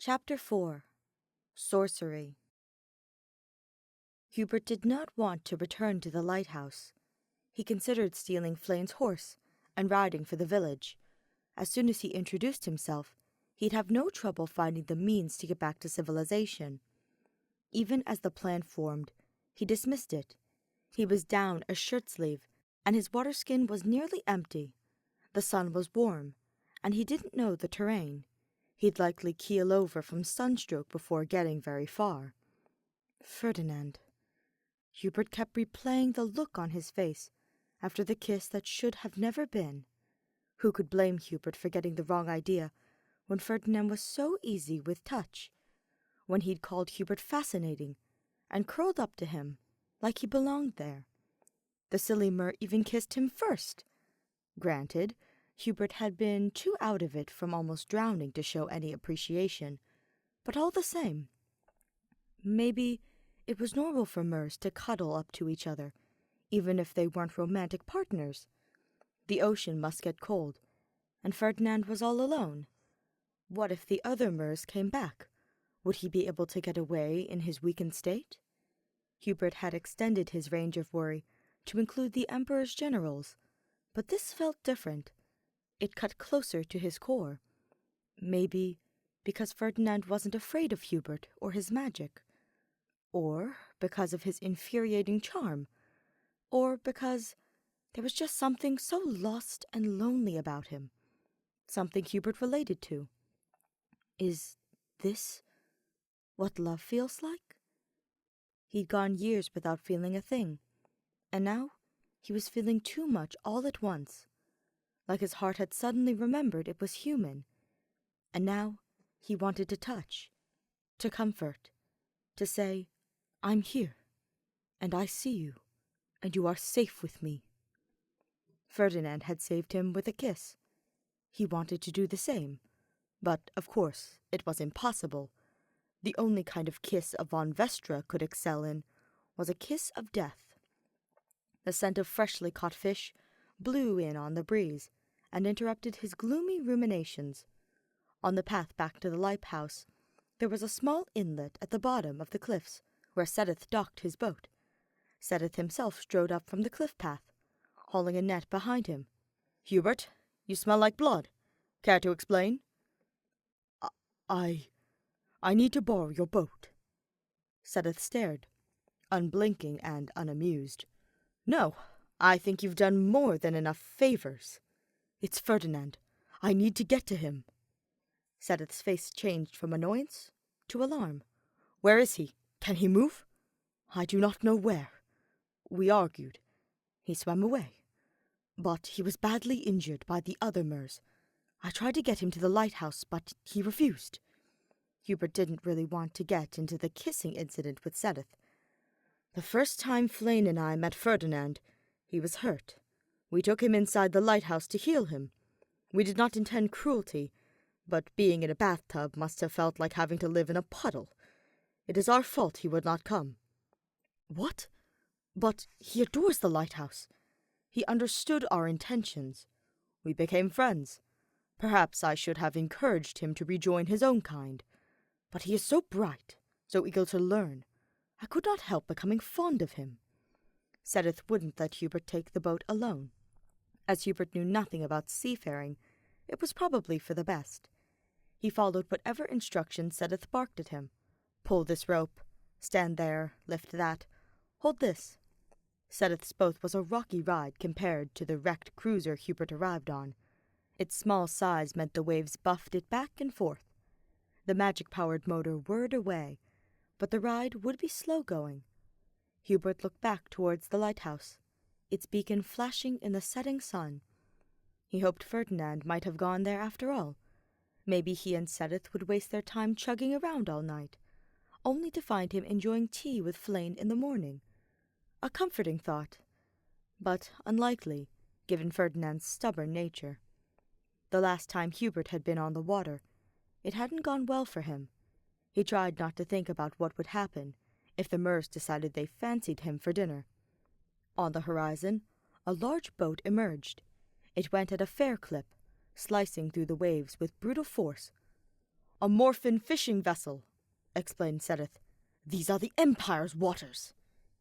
Chapter 4 Sorcery. Hubert did not want to return to the lighthouse. He considered stealing Flayn's horse and riding for the village. As soon as he introduced himself, he'd have no trouble finding the means to get back to civilization. Even as the plan formed, he dismissed it. He was down a shirt sleeve, and his water skin was nearly empty. The sun was warm, and he didn't know the terrain. He'd likely keel over from sunstroke before getting very far. Ferdinand. Hubert kept replaying the look on his face after the kiss that should have never been. Who could blame Hubert for getting the wrong idea when Ferdinand was so easy with touch, when he'd called Hubert fascinating and curled up to him like he belonged there? The silly Mer even kissed him first. Granted, Hubert had been too out of it from almost drowning to show any appreciation, but all the same. Maybe it was normal for Mers to cuddle up to each other, even if they weren't romantic partners. The ocean must get cold, and Ferdinand was all alone. What if the other Mers came back? Would he be able to get away in his weakened state? Hubert had extended his range of worry to include the Emperor's generals, but this felt different. It cut closer to his core. Maybe because Ferdinand wasn't afraid of Hubert or his magic, or because of his infuriating charm, or because there was just something so lost and lonely about him, something Hubert related to. Is this what love feels like? He'd gone years without feeling a thing, and now he was feeling too much all at once, like his heart had suddenly remembered it was human, and now he wanted to touch, to comfort, to say, "I'm here, and I see you, and you are safe with me." Ferdinand had saved him with a kiss. He wanted to do the same, but, of course, it was impossible. The only kind of kiss a von Vestra could excel in was a kiss of death. The scent of freshly caught fish blew in on the breeze and interrupted his gloomy ruminations. On the path back to the lighthouse, there was a small inlet at the bottom of the cliffs where Sedith docked his boat. Sedith himself strode up from the cliff path, hauling a net behind him. "Hubert, you smell like blood. Care to explain?" I need to borrow your boat." Sedith stared, unblinking and unamused. "No, I think you've done more than enough favors. It's Ferdinand. I need to get to him." Sedith's face changed from annoyance to alarm. "Where is he? Can he move?" "I do not know where." We argued. He swam away. But he was badly injured by the other Mers. I tried to get him to the lighthouse, but he refused. Hubert didn't really want to get into the kissing incident with Sedith. "The first time Flayn and I met Ferdinand, he was hurt. We took him inside the lighthouse to heal him. We did not intend cruelty, but being in a bathtub must have felt like having to live in a puddle. It is our fault he would not come." "What? But he adores the lighthouse. He understood our intentions. We became friends. Perhaps I should have encouraged him to rejoin his own kind. But he is so bright, so eager to learn. I could not help becoming fond of him." Sedith wouldn't let Hubert take the boat alone. As Hubert knew nothing about seafaring, it was probably for the best. He followed whatever instructions Sedith barked at him. "Pull this rope. Stand there. Lift that. Hold this." Sedith's boat was a rocky ride compared to the wrecked cruiser Hubert arrived on. Its small size meant the waves buffed it back and forth. The magic-powered motor whirred away, but the ride would be slow-going. Hubert looked back towards the lighthouse, its beacon flashing in the setting sun. He hoped Ferdinand might have gone there after all. Maybe he and Sedith would waste their time chugging around all night, only to find him enjoying tea with Flayn in the morning. A comforting thought, but unlikely, given Ferdinand's stubborn nature. The last time Hubert had been on the water, it hadn't gone well for him. He tried not to think about what would happen if the Mers decided they fancied him for dinner. On the horizon, a large boat emerged. It went at a fair clip, slicing through the waves with brutal force. "A Morphin fishing vessel," explained Sereth. "These are the Empire's waters,"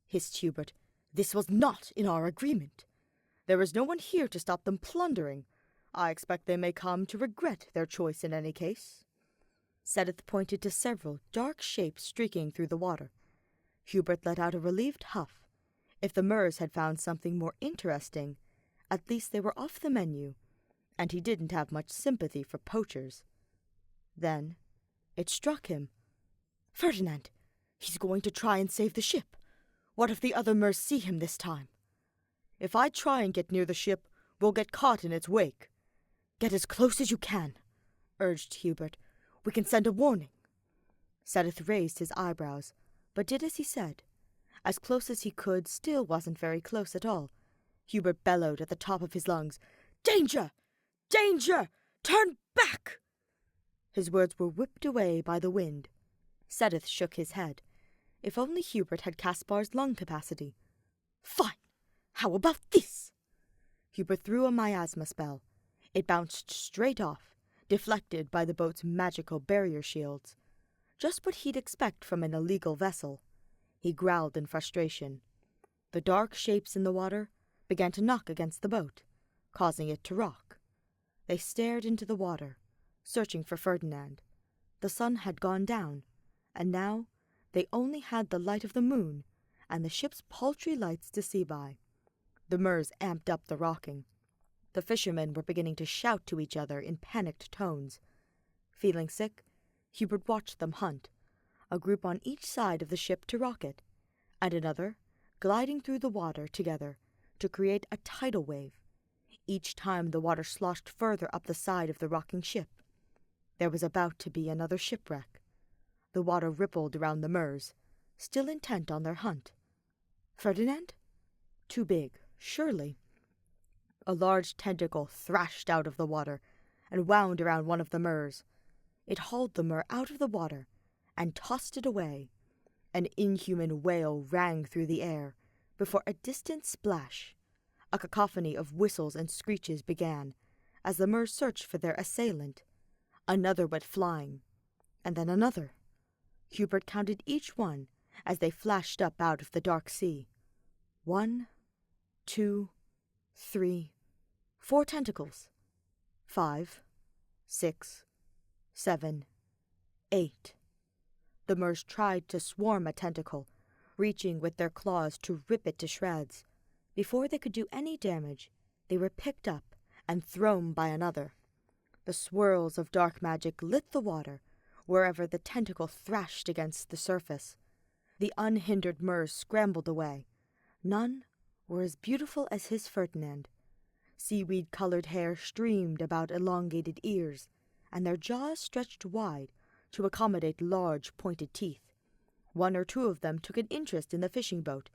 hissed Hubert. "This was not in our agreement. There is no one here to stop them plundering. I expect they may come to regret their choice in any case." Sereth pointed to several dark shapes streaking through the water. Hubert let out a relieved huff. If the Mers had found something more interesting, at least they were off the menu, and he didn't have much sympathy for poachers. Then it struck him. "Ferdinand! He's going to try and save the ship. What if the other Mers see him this time?" "If I try and get near the ship, we'll get caught in its wake." "Get as close as you can," urged Hubert. "We can send a warning." Sereth raised his eyebrows, but did as he said. As close as he could still wasn't very close at all. Hubert bellowed at the top of his lungs, "Danger! Danger! Turn back!" His words were whipped away by the wind. Sereth shook his head. If only Hubert had Caspar's lung capacity. "Fine! How about this?" Hubert threw a miasma spell. It bounced straight off, deflected by the boat's magical barrier shields. Just what he'd expect from an illegal vessel. He growled in frustration. The dark shapes in the water began to knock against the boat, causing it to rock. They stared into the water, searching for Ferdinand. The sun had gone down, and now they only had the light of the moon and the ship's paltry lights to see by. The Mers amped up the rocking. The fishermen were beginning to shout to each other in panicked tones. Feeling sick, Hubert watched them hunt, a group on each side of the ship to rock it, and another gliding through the water together to create a tidal wave. Each time the water sloshed further up the side of the rocking ship. There was about to be another shipwreck. The water rippled around the Mers, still intent on their hunt. Ferdinand? Too big, surely. A large tentacle thrashed out of the water and wound around one of the Mers. It hauled the Mer out of the water and tossed it away. An inhuman wail rang through the air before a distant splash. A cacophony of whistles and screeches began as the Mers searched for their assailant. Another went flying, and then another. Hubert counted each one as they flashed up out of the dark sea. 1, 2, 3, 4 tentacles. 5, 6, 7, 8. The Mers tried to swarm a tentacle, reaching with their claws to rip it to shreds. Before they could do any damage, they were picked up and thrown by another. The swirls of dark magic lit the water wherever the tentacle thrashed against the surface. The unhindered Mers scrambled away. None were as beautiful as his Ferdinand. Seaweed-colored hair streamed about elongated ears, and their jaws stretched wide to accommodate large pointed teeth. 1 or 2 of them took an interest in the fishing boat,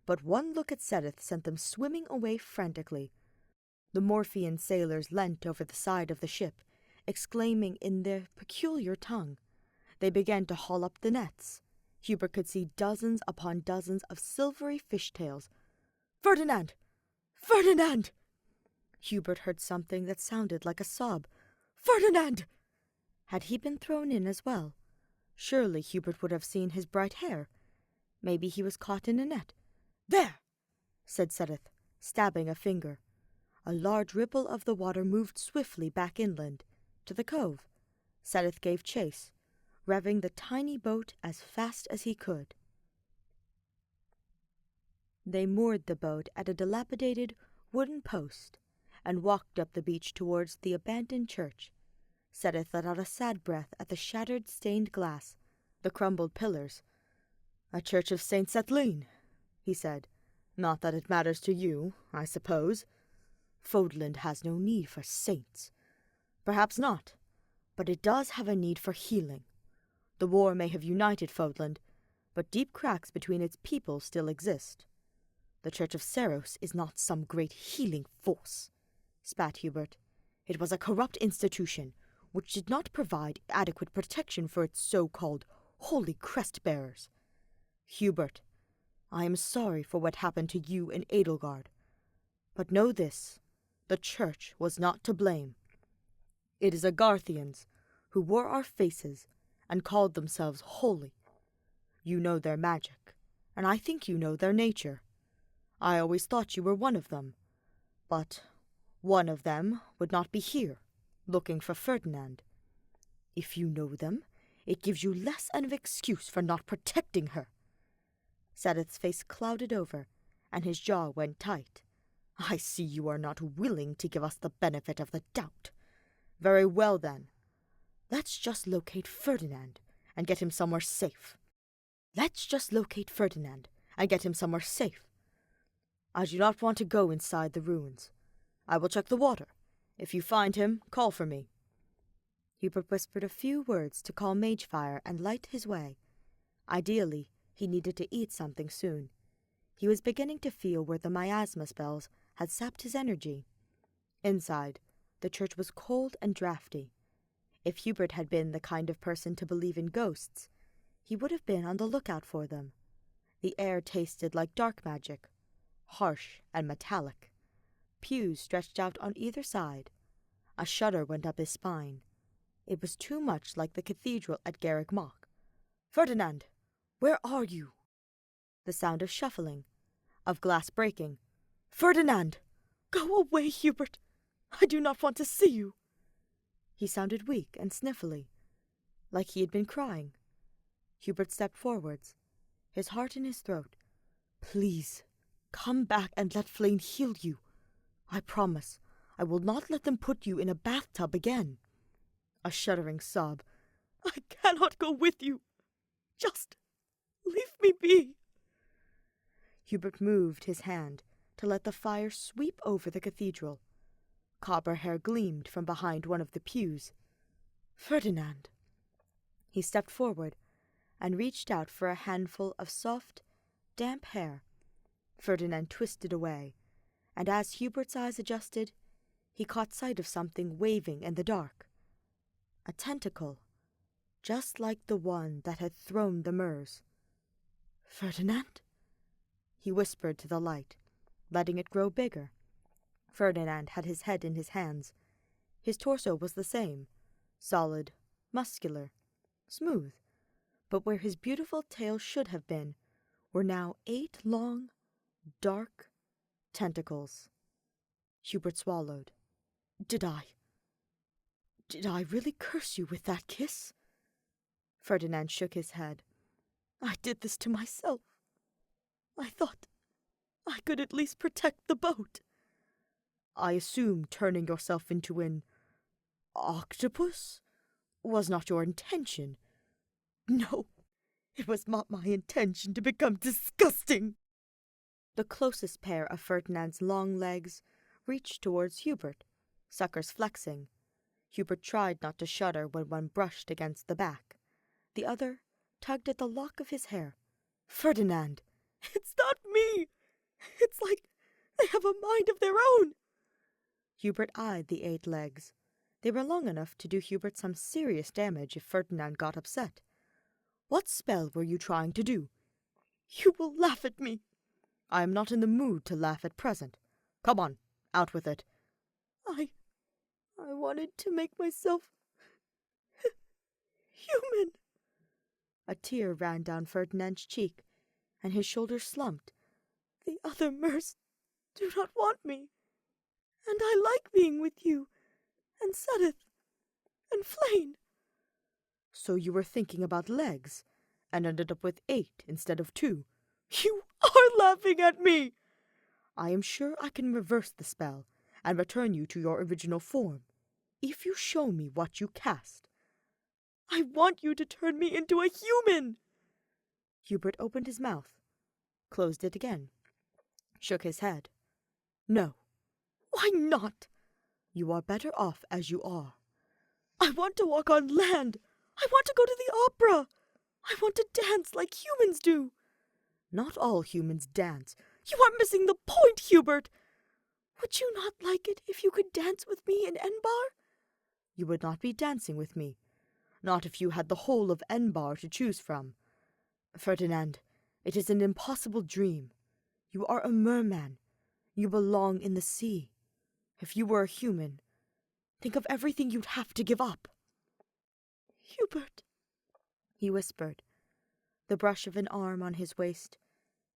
but one look at Sereth sent them swimming away frantically. The Morphian sailors leant over the side of the ship, exclaiming in their peculiar tongue. They began to haul up the nets. Hubert could see dozens upon dozens of silvery fishtails. "Ferdinand! Ferdinand!" Hubert heard something that sounded like a sob. "Ferdinand!" Had he been thrown in as well? Surely Hubert would have seen his bright hair. Maybe he was caught in a net. "There!" said Sereth, stabbing a finger. A large ripple of the water moved swiftly back inland, to the cove. Sereth gave chase, revving the tiny boat as fast as he could. They moored the boat at a dilapidated wooden post and walked up the beach towards the abandoned church. Sereth let out a sad breath at the shattered stained glass, the crumbled pillars. "A church of St. Setline," he said. "Not that it matters to you, I suppose. Fodland has no need for saints. Perhaps not, but it does have a need for healing. The war may have united Fodland, but deep cracks between its people still exist. The Church of Seros is not some great healing force," spat Hubert. "It was a corrupt institution, which did not provide adequate protection for its so-called holy crest-bearers. Hubert, I am sorry for what happened to you in Edelgard. But know this, the Church was not to blame. It is Agarthians who wore our faces and called themselves holy. You know their magic, and I think you know their nature. I always thought you were one of them, but one of them would not be here, looking for Ferdinand. If you know them, it gives you less of an excuse for not protecting her." Sadith's face clouded over, and his jaw went tight. "I see you are not willing to give us the benefit of the doubt. Very well, then. Let's just locate Ferdinand and get him somewhere safe. I do not want to go inside the ruins. I will check the water. If you find him, call for me." Hubert whispered a few words to call Magefire and light his way. Ideally, he needed to eat something soon. He was beginning to feel where the miasma spells had sapped his energy. Inside, the church was cold and drafty. If Hubert had been the kind of person to believe in ghosts, he would have been on the lookout for them. The air tasted like dark magic, harsh and metallic. Pews stretched out on either side. A shudder went up his spine. It was too much like the cathedral at Garrick Mock. "Ferdinand, where are you?" The sound of shuffling, of glass breaking. "Ferdinand! Go away, Hubert! I do not want to see you!" He sounded weak and sniffly, like he had been crying. Hubert stepped forwards, his heart in his throat. "Please, come back and let Flame heal you. I promise I will not let them put you in a bathtub again." A shuddering sob. "I cannot go with you. Just leave me be." Hubert moved his hand to let the fire sweep over the cathedral. Copper hair gleamed from behind one of the pews. "Ferdinand." He stepped forward and reached out for a handful of soft, damp hair. Ferdinand twisted away, and as Hubert's eyes adjusted, he caught sight of something waving in the dark. A tentacle, just like the one that had thrown the Mers. "Ferdinand?" He whispered to the light, letting it grow bigger. Ferdinand had his head in his hands. His torso was the same, solid, muscular, smooth, but where his beautiful tail should have been were now 8 long, dark tentacles. Hubert swallowed. Did I really curse you with that kiss?" Ferdinand shook his head. "I did this to myself. I thought I could at least protect the boat." "I assume turning yourself into an octopus was not your intention." "No, it was not my intention to become disgusting." The closest pair of Ferdinand's long legs reached towards Hubert, suckers flexing. Hubert tried not to shudder when one brushed against the back. The other tugged at the lock of his hair. "Ferdinand!" "It's not me! It's like they have a mind of their own!" Hubert eyed the 8 legs. They were long enough to do Hubert some serious damage if Ferdinand got upset. "What spell were you trying to do?" "You will laugh at me." "I am not in the mood to laugh at present. Come on, out with it." I wanted to make myself human." A tear ran down Ferdinand's cheek, and his shoulders slumped. "The other Mers do not want me, and I like being with you, and Sadith, and Flame." "So you were thinking about legs, and ended up with 8 instead of 2. "You are laughing at me." "I am sure I can reverse the spell, and return you to your original form, if you show me what you cast." "I want you to turn me into a human." Hubert opened his mouth, closed it again, shook his head. "No." "Why not?" "You are better off as you are." "I want to walk on land. I want to go to the opera. I want to dance like humans do." "Not all humans dance." "You are missing the point, Hubert. Would you not like it if you could dance with me in Enbarr?" "You would not be dancing with me. Not if you had the whole of Enbarr to choose from. Ferdinand, it is an impossible dream. You are a merman. You belong in the sea. If you were a human, think of everything you'd have to give up." Hubert, he whispered, the brush of an arm on his waist,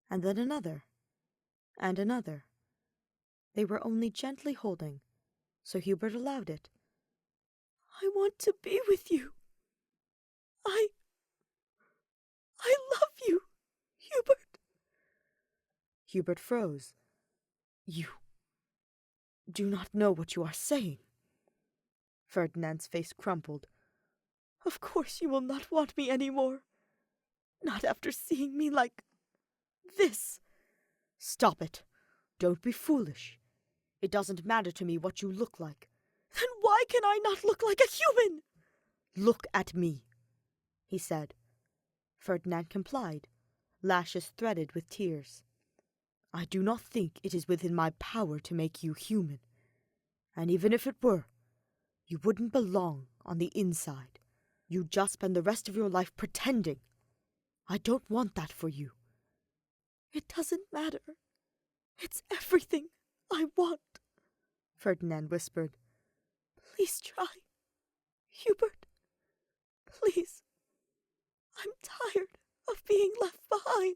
and then another, and another. They were only gently holding, so Hubert allowed it. I want to be with you. I love you, Hubert. Hubert froze. You do not know what you are saying. Ferdinand's face crumpled. Of course you will not want me any more. Not after seeing me like this. Stop it. Don't be foolish. It doesn't matter to me what you look like. Then why can I not look like a human? Look at me, he said. Ferdinand complied, lashes threaded with tears. I do not think it is within my power to make you human. And even if it were, you wouldn't belong on the inside. You'd just spend the rest of your life pretending. I don't want that for you. It doesn't matter. It's everything I want, Ferdinand whispered. Please try, Hubert. Please. I'm tired of being left behind.